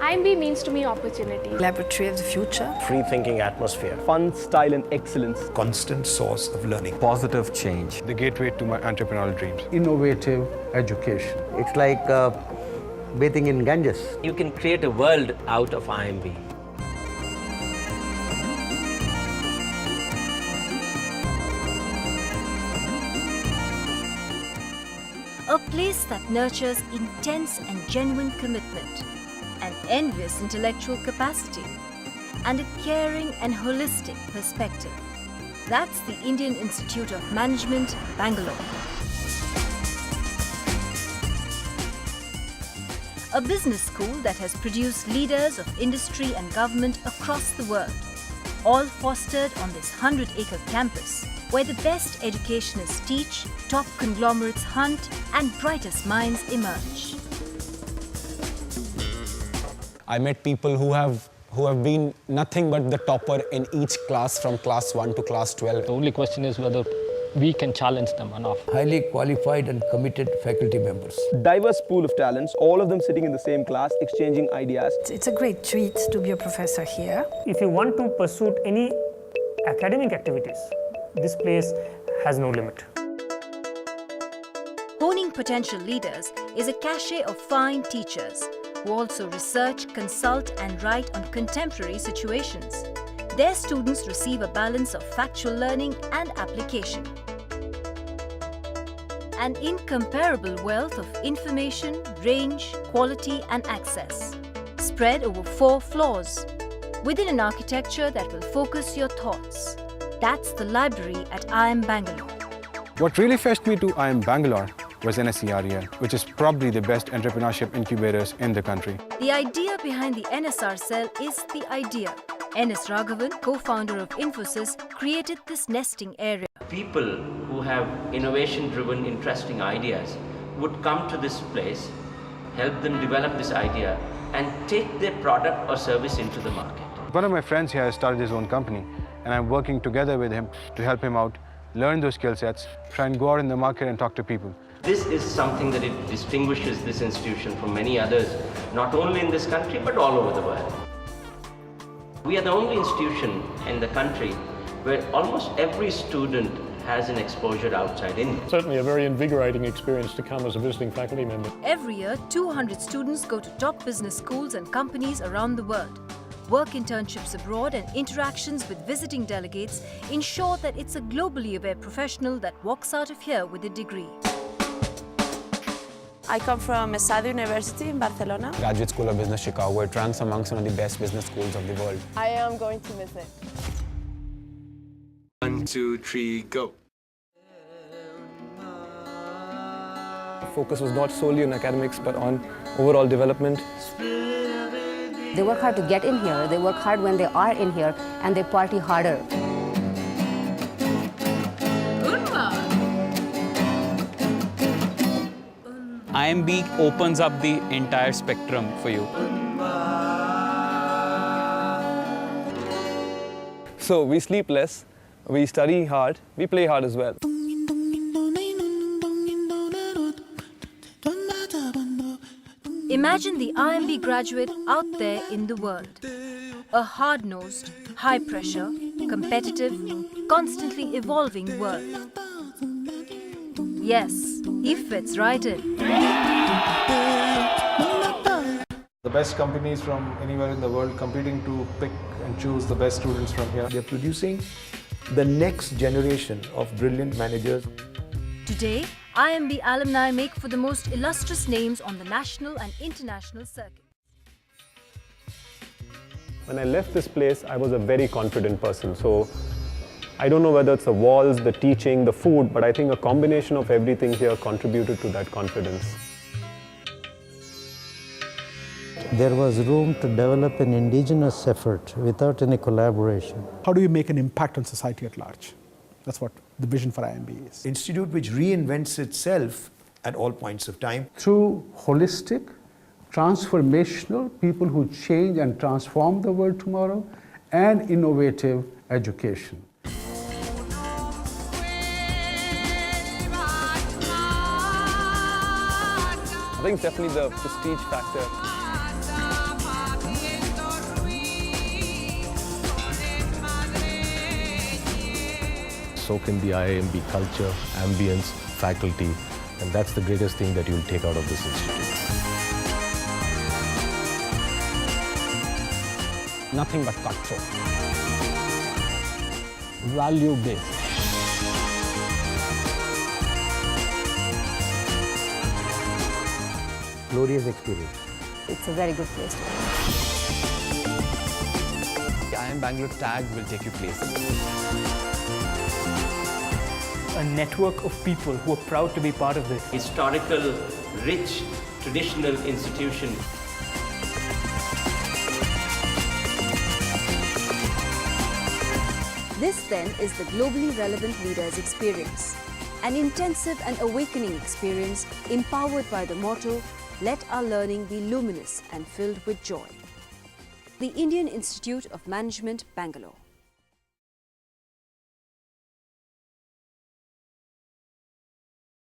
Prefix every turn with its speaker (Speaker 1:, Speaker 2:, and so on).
Speaker 1: IMB means to me opportunity.
Speaker 2: Laboratory of the future.
Speaker 3: Free thinking atmosphere.
Speaker 4: Fun, style and excellence.
Speaker 5: Constant source of learning.
Speaker 6: Positive change.
Speaker 7: The gateway to my entrepreneurial dreams.
Speaker 8: Innovative education.
Speaker 9: It's like bathing in Ganges.
Speaker 3: You can create a world out of IMB.
Speaker 10: A place that nurtures intense and genuine commitment, an envious intellectual capacity, and a caring and holistic perspective. That's the Indian Institute of Management, Bangalore. A business school that has produced leaders of industry and government across the world, all fostered on this 100-acre campus, where the best educationists teach, top conglomerates hunt, and brightest minds emerge.
Speaker 6: I met people who have been nothing but the topper in each class from class 1 to class 12.
Speaker 11: The only question is whether we can challenge them enough.
Speaker 5: Highly qualified and committed faculty members.
Speaker 4: Diverse pool of talents, all of them sitting in the same class, exchanging ideas.
Speaker 2: It's a great treat to be a professor here.
Speaker 12: If you want to pursue any academic activities, this place has no limit.
Speaker 10: Honing potential leaders is a cachet of fine teachers who also research, consult and write on contemporary situations. Their students receive a balance of factual learning and application. An incomparable wealth of information, range, quality and access, spread over 4 floors, within an architecture that will focus your thoughts. That's the library at IIM Bangalore.
Speaker 7: What really fetched me to IIM Bangalore was NSEREL, which is probably the best entrepreneurship incubators in the country.
Speaker 10: The idea behind the NSR cell is the idea. NS Raghavan, co-founder of Infosys, created this nesting area.
Speaker 3: People who have innovation-driven, interesting ideas would come to this place, help them develop this idea, and take their product or service into the market.
Speaker 7: One of my friends here has started his own company, and I'm working together with him to help him out, learn those skill sets, try and go out in the market and talk to people.
Speaker 3: This is something that it distinguishes this institution from many others, not only in this country, but all over the world. We are the only institution in the country where almost every student has an exposure outside India.
Speaker 11: Certainly a very invigorating experience to come as a visiting faculty member.
Speaker 10: Every year, 200 students go to top business schools and companies around the world. Work internships abroad and interactions with visiting delegates ensure that it's a globally aware professional that walks out of here with a degree.
Speaker 13: I come from ESADE University in Barcelona.
Speaker 6: Graduate School of Business Chicago. It ranks among some of the best business schools of the world.
Speaker 13: I am going to miss it.
Speaker 5: 1, 2, 3, go.
Speaker 6: The focus was not solely on academics, but on overall development.
Speaker 14: They work hard to get in here, they work hard when they are in here, and they party harder.
Speaker 15: IMB opens up the entire spectrum for you.
Speaker 6: So we sleep less, we study hard, we play hard as well.
Speaker 10: Imagine the IMB graduate out there in the world. A hard-nosed, high-pressure, competitive, constantly evolving world. Yes, he fits right in.
Speaker 7: The best companies from anywhere in the world competing to pick and choose the best students from here.
Speaker 5: They're producing the next generation of brilliant managers.
Speaker 10: Today, IMB alumni make for the most illustrious names on the national and international circuit.
Speaker 11: When I left this place, I was a very confident person. So I don't know whether it's the walls, the teaching, the food, but I think a combination of everything here contributed to that confidence.
Speaker 8: There was room to develop an indigenous effort without any collaboration. How do you make an impact on society at large? That's what the vision for IMB is.
Speaker 5: Institute which reinvents itself at all points of time.
Speaker 8: Through holistic, transformational people who change and transform the world tomorrow, and innovative education.
Speaker 6: I think it's definitely the prestige factor.
Speaker 16: soak in the IIMB culture, ambience, faculty, and that's the greatest thing that you'll take out of this institute.
Speaker 6: Nothing but cutthroat. Value-based.
Speaker 9: Glorious experience.
Speaker 14: It's a very good place to be.
Speaker 15: The IIM Bangalore tag will take you places.
Speaker 12: A network of people who are proud to be part of this.
Speaker 3: Historical, rich, traditional institution.
Speaker 10: This then is the globally relevant leaders experience, an intensive and awakening experience empowered by the motto, let our learning be luminous and filled with joy. The Indian Institute of Management, Bangalore.